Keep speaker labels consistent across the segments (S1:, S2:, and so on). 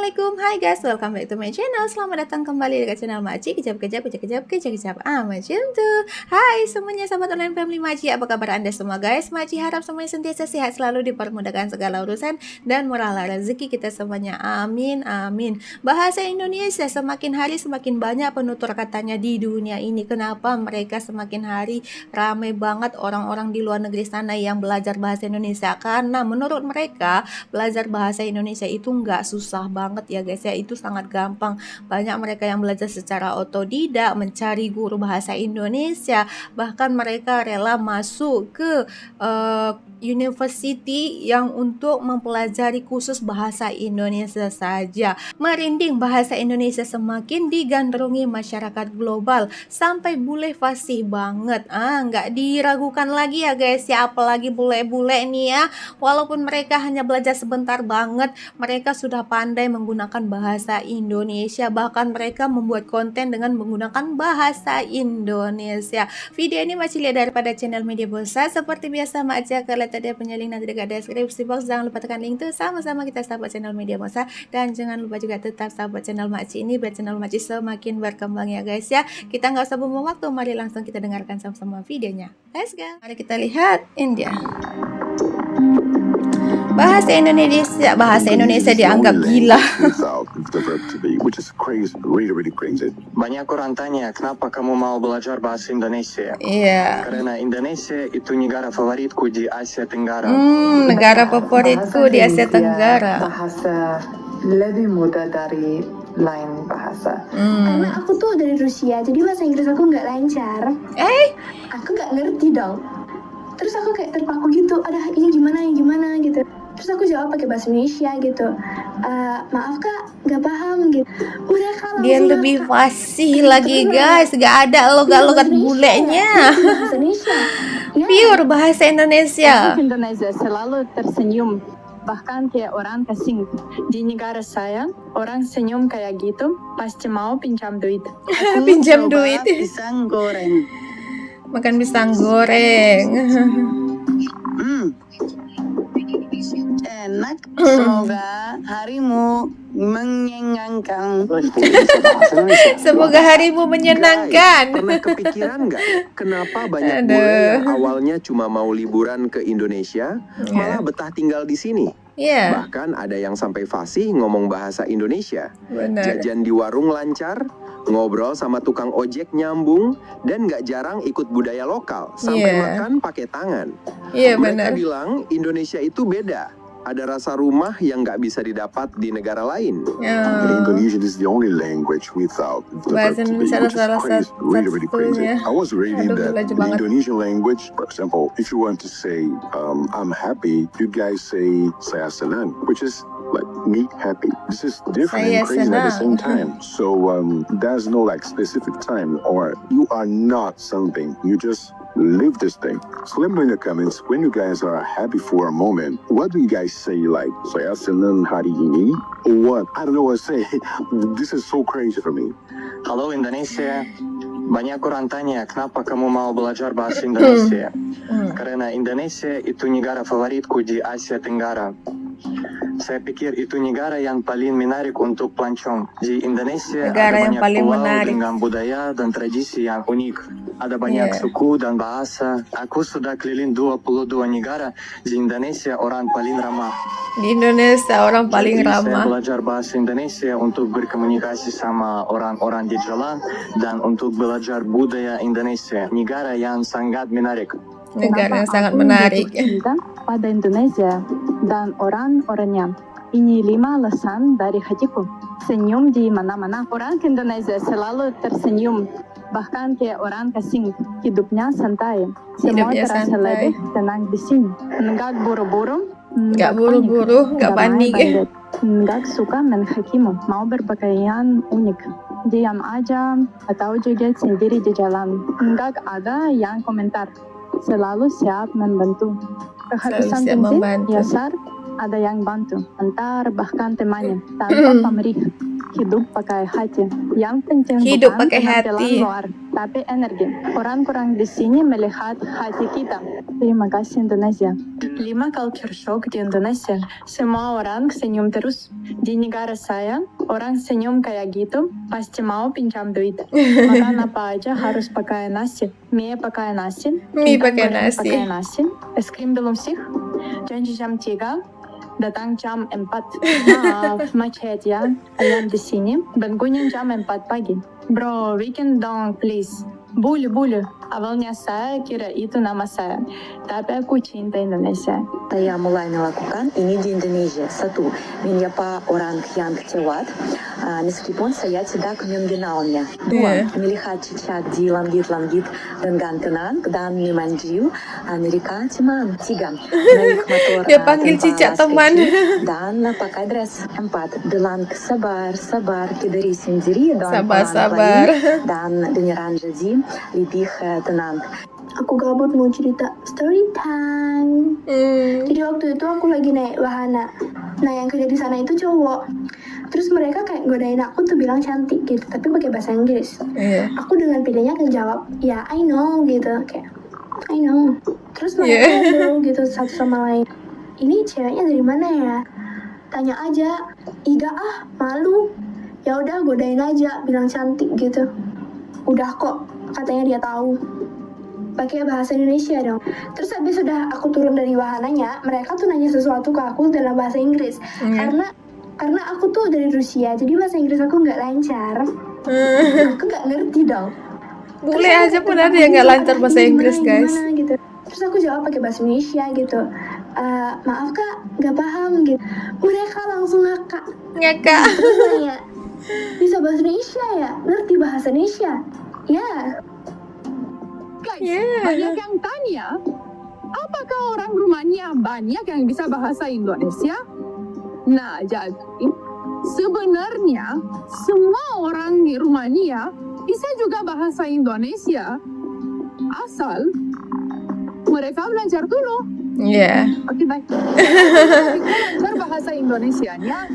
S1: Assalamualaikum, hai guys, welcome back to my channel. Selamat datang kembali dekat channel Makcik. Kejap macam tuh. Hai semuanya, sahabat online family Makcik, apa kabar anda semua guys? Makcik harap semuanya sentiasa sehat, selalu dipermudahkan segala urusan dan murahlah rezeki kita semuanya, amin amin. Bahasa Indonesia semakin hari semakin banyak penutur katanya di dunia ini. Kenapa mereka semakin hari ramai banget orang-orang di luar negeri sana yang belajar bahasa Indonesia? Karena menurut mereka belajar bahasa Indonesia itu nggak susah banget ya guys ya, itu sangat gampang. Banyak mereka yang belajar secara otodidak, mencari guru bahasa Indonesia, bahkan mereka rela masuk ke university yang untuk mempelajari khusus bahasa Indonesia saja. Merinding, bahasa Indonesia semakin digandrungi masyarakat global sampai bule fasih banget. Nggak diragukan lagi ya guys ya, apalagi bule-bule nih ya, walaupun mereka hanya belajar sebentar banget, mereka sudah pandai menggunakan bahasa Indonesia, bahkan mereka membuat konten dengan menggunakan bahasa Indonesia. Video ini masih lihat daripada channel Media Bosa. Seperti biasa Makcik akan lihat tadi punya link nanti dekat deskripsi box. Jangan lupa tekan link itu, sama-sama kita sahabat channel Media Bosa, dan jangan lupa juga tetap sahabat channel Makcik ini biar channel Makcik semakin berkembang ya guys ya. Kita nggak usah buang waktu, mari langsung kita dengarkan sama-sama videonya. Let's go. Mari kita lihat India. Bahasa Indonesia dianggap gila.
S2: Banyak orang tanya, kenapa kamu mau belajar bahasa Indonesia?
S1: Iya.
S2: Karena Indonesia itu negara favoritku di Asia Tenggara.
S1: Negara favoritku di Asia Tenggara.
S3: Bahasa lebih mudah dari lain bahasa.
S4: Karena aku tuh dari Rusia, jadi bahasa Inggris aku nggak lancar. Aku nggak ngerti dong. Terus aku kayak terpaku gitu, ini gimana gitu. Terus aku jawab pakai bahasa Indonesia gitu. Maaf kak, nggak paham gitu. Udah kalau
S1: Dia lebih fasih lagi guys, gak ada logat-logat bulenya.
S4: bahasa Indonesia.
S1: Pure bahasa Indonesia.
S5: Indonesia selalu tersenyum, bahkan kayak orang kasing. Di negara saya, orang senyum kayak gitu pasti mau pinjam duit.
S1: Pinjam duit.
S2: Pisang goreng.
S1: Makan pisang goreng.
S2: Enak, semoga harimu menyenangkan.
S1: Semoga harimu menyenangkan.
S6: Pernah kepikiran nggak kenapa banyak bule yang awalnya cuma mau liburan ke Indonesia malah betah tinggal di sini?
S1: Iya.
S6: Bahkan ada yang sampai fasih ngomong bahasa Indonesia.
S1: Benar.
S6: Jajan di warung lancar, ngobrol sama tukang ojek nyambung, dan nggak jarang ikut budaya lokal sampai makan pakai tangan.
S1: Iya
S6: Mereka
S1: benar.
S6: bilang Indonesia itu beda. Ada rasa rumah yang nggak bisa didapat di negara lain.
S7: Indonesian is the only language without the
S1: Bahasa
S7: verb to be,
S1: Indonesia
S7: which is
S1: salah
S7: crazy, really crazy.
S1: satunya.
S7: I was reading
S1: Aduh,
S7: that
S1: gila
S7: the
S1: banget.
S7: Indonesian language, for example, if you want to say I'm happy, you guys say saya senang, which is like me happy. This is different
S1: Saya
S7: and crazy at the
S1: senang.
S7: same time. So there's no like specific time, or you are not something. You just live this thing. So let me know in the comments when you guys are happy for a moment. What do you guys say, like saya senang hari ini, or what? I don't know what to say. This is so crazy for me.
S2: Halo Indonesia, banyak orang tanya, kenapa kamu mau belajar bahasa Indonesia? Karena Indonesia itu negara favoritku di Asia Tenggara. Saya pikir itu negara yang paling menarik untuk pelancong. Di Indonesia
S1: Negara
S2: ada
S1: yang
S2: banyak
S1: paling
S2: pulau
S1: menarik.
S2: dengan budaya dan tradisi yang unik. Ada banyak suku dan bahasa. Aku sudah keliling 22 negara. Di Indonesia orang paling ramah.
S1: Di Indonesia orang paling
S2: Jadi, saya
S1: ramah.
S2: belajar bahasa Indonesia untuk berkomunikasi sama orang-orang di jalan dan untuk belajar budaya Indonesia, negara yang sangat menarik.
S1: Negara yang sangat
S5: aku
S1: menarik.
S5: jatuh cinta pada Indonesia dan orang-orangnya. Ini 5 alasan dari hatiku. Senyum di mana-mana. Orang Indonesia selalu tersenyum, bahkan kayak orang kasing. Hidupnya santai. Semua
S1: Hidupnya
S5: terasa
S1: santai.
S5: lebih tenang di sini. Enggak buru-buru.
S1: Nggak buru-buru, nggak panik.
S5: Enggak suka main hakimu. Mau berpakaian unik. Diam aja atau juga sendiri di jalan. Enggak ada yang komentar. Selalu siap membantu. Kehabisan
S1: siap
S5: bensin,
S1: membantu.
S5: ya Sar, ada yang bantu. Antar bahkan temannya tanpa pamrih. Hidup pakai hati. Yang penting
S1: Hidup
S5: bukan
S1: pakai
S5: penampilan
S1: hati.
S5: luar, tapi energi. Orang-orang di sini melihat hati kita. Terima kasih Indonesia. 5 culture shock di Indonesia. Semua orang senyum terus. Di negara saya, orang senyum kayak gitu pasti mau pinjam duit. Makan apa aja harus pakai nasi. Mie pakai nasi.
S1: Mie
S5: Kentang
S1: pakai
S5: goreng
S1: nasi.
S5: pakai nasi. Es krim belum sih. Janji jam 3. Datang jam 4. Maaf, macet ya. Ayam di sini. Bangunnya jam 4 pagi. Bro, weekend dong, please. Bulu. Awalnya saya kira itu nama saya. Tapi aku cinta Indonesia.
S8: Saya mulai melakukan ini di Indonesia. 1. Menyapa orang yang lewat, meskipun saya tidak mengenalnya. 2. Melihat cicak di langit-langit dengan tenang dan memanggil mereka teman. 3. Naik motor
S1: Dia panggil
S8: tanpa
S1: cicak
S8: alas
S1: teman.
S8: kaki dan pakai dress. 4. Bilang sabar dari sendiri dan
S1: Sabar.
S8: pelan-pelan dan beneran jadi lebih tenang.
S4: Aku gabut mau cerita story time. Jadi waktu itu aku lagi naik wahana. Nah yang kerja di sana itu cowok. Terus mereka kayak godain aku tuh bilang cantik gitu, tapi pakai bahasa Inggris. Aku dengan pedenya ngejawab, ya I know gitu, kayak I know. Terus mereka ngobrol gitu satu sama lain. Ini ceweknya dari mana ya? Tanya aja. Iga malu. Ya udah godain aja, bilang cantik gitu. Udah kok, katanya dia tahu. Pakai bahasa Indonesia dong. Terus habis sudah aku turun dari wahananya, mereka tuh nanya sesuatu ke aku dalam bahasa Inggris. Karena aku tuh dari Rusia, jadi bahasa Inggris aku nggak lancar. Aku nggak ngerti dong.
S1: Bule aja pun ada yang nggak lancar bahasa Inggris, guys.
S4: Gimana, gitu. Terus aku jawab pakai bahasa Indonesia gitu. Maaf kak, nggak paham gitu. Mereka langsung ngakak. Terus nanya, bisa bahasa Indonesia ya? Ngerti bahasa Indonesia? Ya.
S9: Banyak yang tanya, apakah orang Rumania banyak yang bisa bahasa Indonesia? Nah, jadi sebenarnya semua orang di Rumania bisa juga bahasa Indonesia, asal mereka belajar dulu. Oke, baik. Belajar bahasa Indonesianya.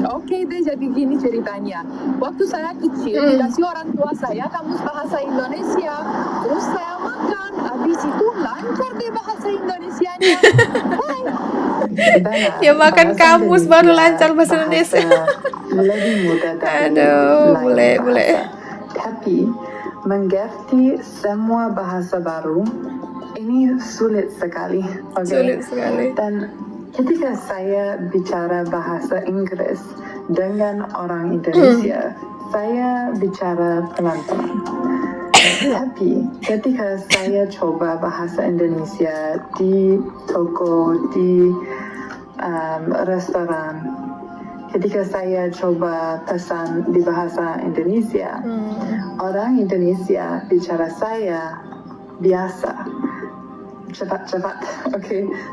S9: Oke deh, jadi gini ceritanya. Waktu saya kecil, dikasih orang tua saya kamus bahasa Indonesia. Terus saya makan, habis itu lancar deh bahasa Indonesianya.
S1: Ya makan kamus baru lancar bahasa Indonesia.
S3: Lebih mudah dari
S1: Aduh,
S3: lain
S1: bule.
S3: bahasa. Tapi mengerti semua bahasa baru ini sulit sekali.
S1: Sulit sekali.
S3: Dan ketika saya bicara bahasa Inggris dengan orang Indonesia, saya bicara pelan-pelan. Tapi ketika saya coba bahasa Indonesia di toko, di restoran, ketika saya coba pesan di bahasa Indonesia, orang Indonesia bicara saya biasa, cepat-cepat,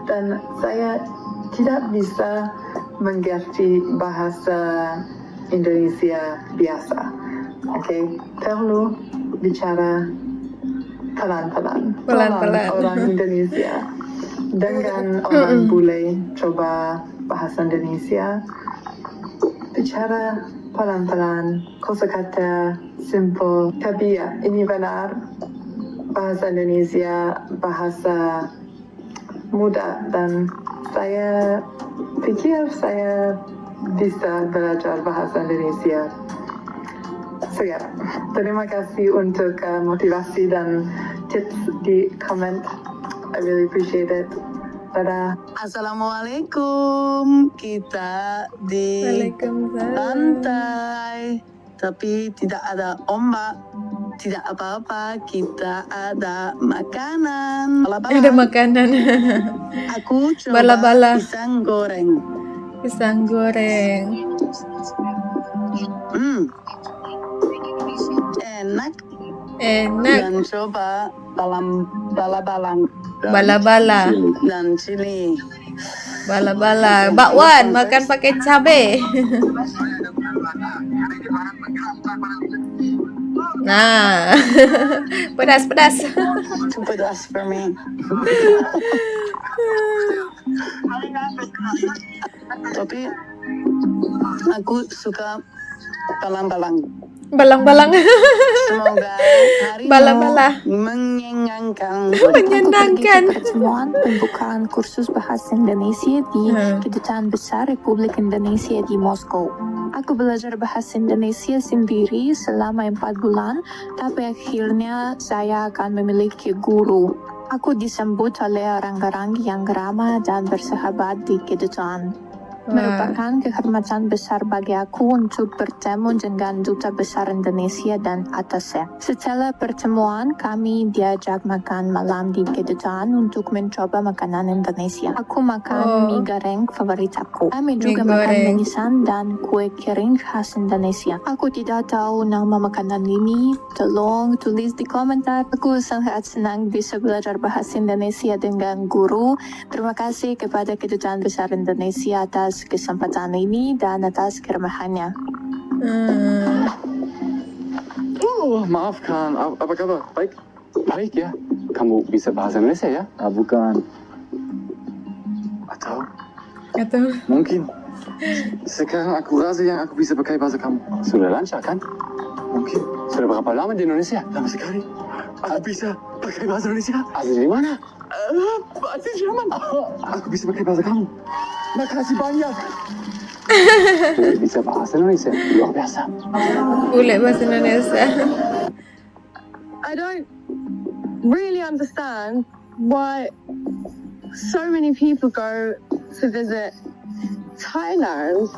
S3: dan saya tidak bisa mengerti bahasa Indonesia biasa, perlu bicara pelan-pelan. Orang Indonesia dengan orang bule coba bahasa Indonesia, bicara pelan-pelan, kosakata simple. Tapi ya, ini benar, bahasa Indonesia bahasa mudah, dan saya pikir saya bisa belajar bahasa Indonesia sekarang. Terima kasih untuk motivasi dan tips di komen. I really appreciate it. Dadah.
S10: Assalamualaikum. Kita di pantai, tapi tidak ada ombak, tidak apa-apa. Kita ada makanan.
S1: Ada makanan.
S10: Aku coba
S1: Bala-bala.
S10: pisang goreng.
S1: Pisang goreng.
S10: Enak.
S1: Enak.
S10: Dan coba bala-balang.
S1: Bala-bala.
S10: Dan cili.
S1: Bala-bala. Bakwan makan pakai cabe. Nah. Pedas-pedas.
S10: Too pedas for me. Tapi aku suka balang-balang.
S1: Balang-balang.
S10: Semoga harimu
S1: Bala-bala.
S10: menyenangkan.
S1: Menyenangkan.
S8: Pertemuan pembukaan kursus bahasa Indonesia di Kedutaan Besar Republik Indonesia di Moskow. Aku belajar bahasa Indonesia sendiri selama 4 bulan, tapi akhirnya saya akan memiliki guru. Aku disambut oleh orang-orang yang ramah dan bersahabat di kedutaan. Merupakan kehormatan besar bagi aku untuk bertemu dengan Duta Besar Indonesia dan atasnya. Setelah pertemuan, kami diajak makan malam di kedutaan untuk mencoba makanan Indonesia. Aku makan mie goreng favorit aku. Kami juga makan manisan dan kue kering khas Indonesia. Aku tidak tahu nama makanan ini. Tolong tulis di komentar. Aku sangat senang bisa belajar bahasa Indonesia dengan guru. Terima kasih kepada Kedutaan Besar Indonesia atas kesempatan ini dan atas keramahannya.
S2: Maaf Khan, apa kabar? Baik? Baik ya. Kamu bisa bahasa Indonesia ya? Bukan. Atau mungkin sekarang aku rasa yang aku bisa pakai bahasa kamu. Sudah lancar kan? Mungkin. Sudah berapa lama di Indonesia? Lama sekali. Aku bisa pakai bahasa Indonesia. Asli di mana? Asli Jerman. Aku bisa pakai bahasa kamu. Makasih banyak. Bisa bahasa Indonesia. Luar biasa.
S1: Boleh bahasa Indonesia.
S9: I don't really understand why so many people go to visit Thailand.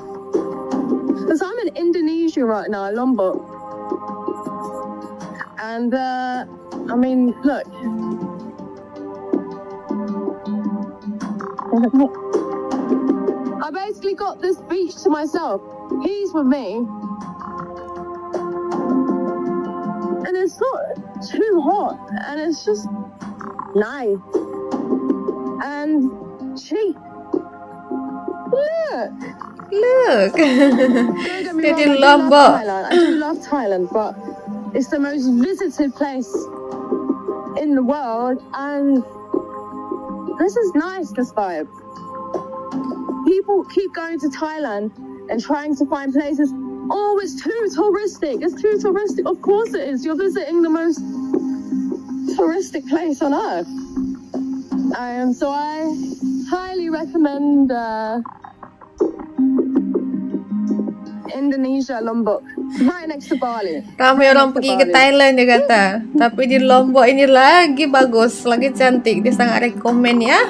S9: Because I'm in Indonesia right now, Lombok. And, I mean, look. I basically got this beach to myself. He's with me. And it's not too hot. And it's just nice. And cheap. Look.
S1: Look.
S9: Don't get me
S1: They
S9: wrong,
S1: did Lombok.
S9: I do love Thailand, but it's the most visited place in the world. And this is nice, this vibe. People keep going to Thailand and trying to find places. Oh, it's too touristic. It's too touristic. Of course it is. You're visiting the most touristic place on earth. So I highly recommend Indonesia, Lombok. Right next to Bali.
S1: Ramai orang pergi ke Thailand dia kata. Tapi di Lombok ini lagi bagus, lagi cantik. Dia sangat rekomen ya.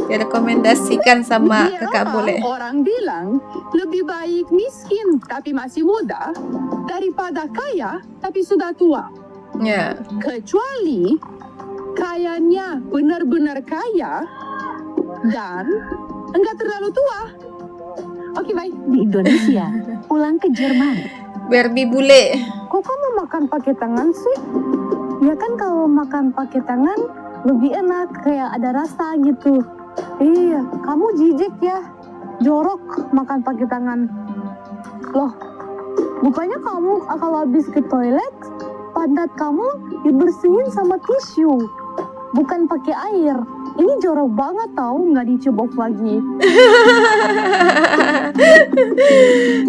S1: Dia rekomendasikan sama kakak boleh.
S9: Orang bilang lebih baik miskin tapi masih muda daripada kaya tapi sudah tua.
S1: Ya.
S9: Kecuali kayanya benar-benar kaya dan enggak terlalu tua. Oke, baik.
S8: Di Indonesia, pulang ke Jerman.
S1: Barbie bule.
S11: Kok kamu makan pakai tangan sih? Ya kan kalau makan pakai tangan lebih enak, kayak ada rasa gitu. Iya, kamu jijik ya. Jorok makan pakai tangan. Loh, bukannya kamu kalau habis ke toilet, pantat kamu dibersihin sama tisu, bukan pakai air. Ini jorok banget tau, nggak dicebok lagi.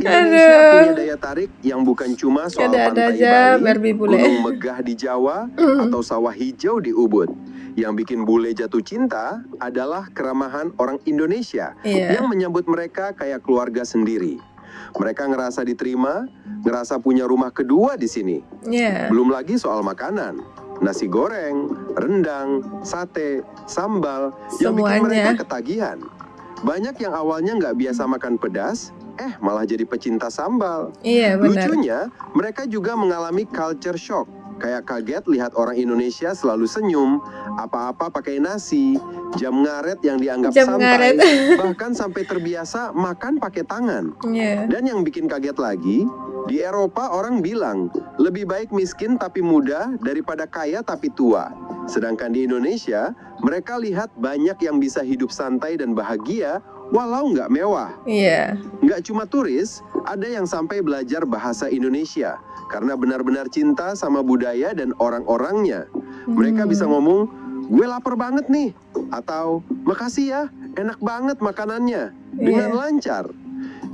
S6: Indonesia punya daya tarik yang bukan cuma soal pantai Bali, gunung megah di Jawa, atau sawah hijau di Ubud. Yang bikin bule jatuh cinta adalah keramahan orang Indonesia yang menyambut mereka kayak keluarga sendiri. Mereka ngerasa diterima, ngerasa punya rumah kedua di sini. Belum lagi soal makanan. Nasi goreng, rendang, sate, sambal, yang bikin mereka ketagihan. Banyak yang awalnya nggak biasa makan pedas, malah jadi pecinta sambal. Lucunya, mereka juga mengalami culture shock. Kayak kaget lihat orang Indonesia selalu senyum, apa-apa pakai nasi, jam ngaret yang dianggap santai, bahkan sampai terbiasa makan pakai tangan. Dan yang bikin kaget lagi, di Eropa orang bilang, lebih baik miskin tapi muda daripada kaya tapi tua. Sedangkan di Indonesia, mereka lihat banyak yang bisa hidup santai dan bahagia walau nggak mewah. Nggak cuma turis, ada yang sampai belajar bahasa Indonesia karena benar-benar cinta sama budaya dan orang-orangnya. Mereka bisa ngomong, gue lapar banget nih, atau makasih ya, enak banget makanannya, dengan lancar.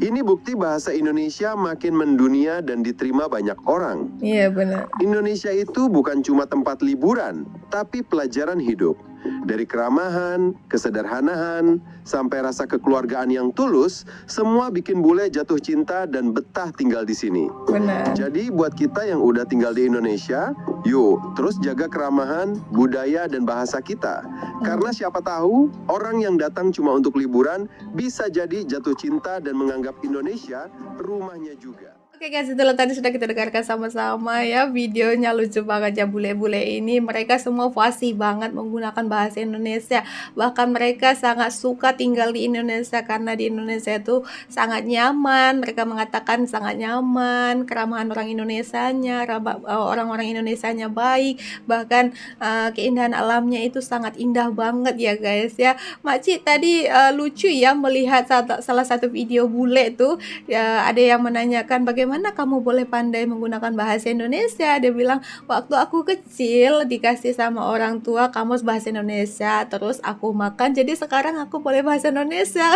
S6: Ini bukti bahasa Indonesia makin mendunia dan diterima banyak orang.
S1: Iya benar.
S6: Indonesia itu bukan cuma tempat liburan, tapi pelajaran hidup. Dari keramahan, kesederhanaan, sampai rasa kekeluargaan yang tulus, semua bikin bule jatuh cinta dan betah tinggal di sini.
S1: Benar.
S6: Jadi buat kita yang udah tinggal di Indonesia, yuk terus jaga keramahan, budaya, dan bahasa kita. Karena siapa tahu, orang yang datang cuma untuk liburan bisa jadi jatuh cinta dan menganggap Indonesia rumahnya juga.
S1: Oke guys, itulah tadi sudah kita dengarkan sama-sama ya, videonya lucu banget ya bule-bule ini. Mereka semua fasih banget menggunakan bahasa Indonesia. Bahkan mereka sangat suka tinggal di Indonesia karena di Indonesia itu sangat nyaman. Mereka mengatakan sangat nyaman, keramahan orang Indonesianya, orang-orang Indonesianya baik. Bahkan keindahan alamnya itu sangat indah banget ya guys ya. Makcik tadi lucu ya melihat salah satu video bule tuh ya, ada yang menanyakan bagaimana kamu boleh pandai menggunakan bahasa Indonesia. Dia bilang, waktu aku kecil dikasih sama orang tua kamus bahasa Indonesia, terus aku makan, jadi sekarang aku boleh bahasa Indonesia.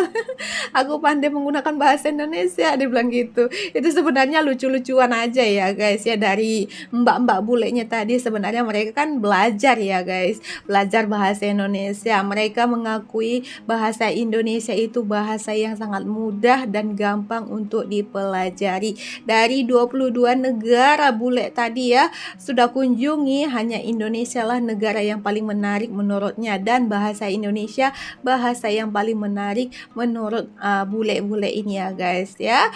S1: Aku pandai menggunakan bahasa Indonesia, dia bilang gitu. Itu sebenarnya lucu-lucuan aja ya guys ya, dari mbak-mbak bulenya tadi. Sebenarnya mereka kan belajar ya guys, belajar bahasa Indonesia. Mereka mengakui bahasa Indonesia itu bahasa yang sangat mudah dan gampang untuk dipelajari. Dari 22 negara bule tadi ya sudah kunjungi, hanya Indonesia lah negara yang paling menarik menurutnya, dan bahasa Indonesia bahasa yang paling menarik menurut bule-bule ini ya guys ya.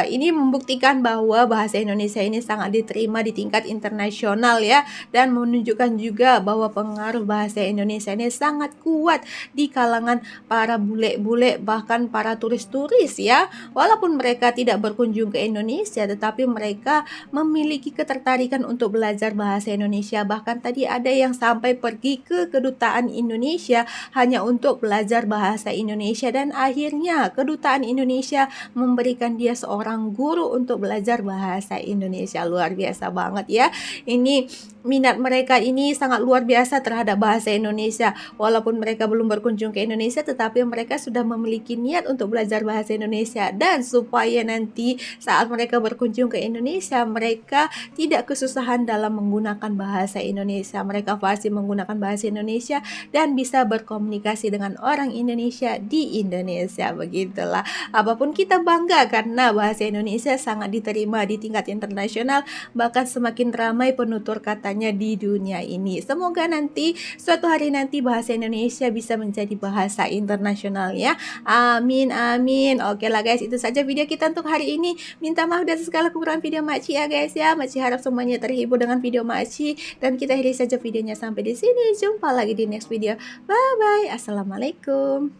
S1: Ini membuktikan bahwa bahasa Indonesia ini sangat diterima di tingkat internasional ya, dan menunjukkan juga bahwa pengaruh bahasa Indonesia ini sangat kuat di kalangan para bule-bule, bahkan para turis-turis ya. Walaupun mereka tidak berkunjung ke Indonesia, tetapi mereka memiliki ketertarikan untuk belajar bahasa Indonesia. Bahkan tadi ada yang sampai pergi ke kedutaan Indonesia hanya untuk belajar bahasa Indonesia, dan akhirnya kedutaan Indonesia memberikan dia seorang guru untuk belajar bahasa Indonesia. Luar biasa banget ya. Ini minat mereka ini sangat luar biasa terhadap bahasa Indonesia. Walaupun mereka belum berkunjung ke Indonesia, tetapi mereka sudah memiliki niat untuk belajar bahasa Indonesia, dan supaya nanti saat mereka berkunjung ke Indonesia, mereka tidak kesusahan dalam menggunakan bahasa Indonesia. Mereka fasih menggunakan bahasa Indonesia dan bisa berkomunikasi dengan orang Indonesia di Indonesia. Begitulah. Apapun kita bangga karena bahasa Indonesia sangat diterima di tingkat internasional, bahkan semakin ramai penutur katanya di dunia ini. Semoga nanti suatu hari nanti bahasa Indonesia bisa menjadi bahasa internasional ya. Amin amin. Oke lah guys, itu saja video kita untuk hari ini. Minta maaf dan segala kekurangan video makcik ya guys ya. Makcik harap semuanya terhibur dengan video makcik, dan kita akhiri saja videonya sampai di sini. Jumpa lagi di next video. Bye bye. Assalamualaikum.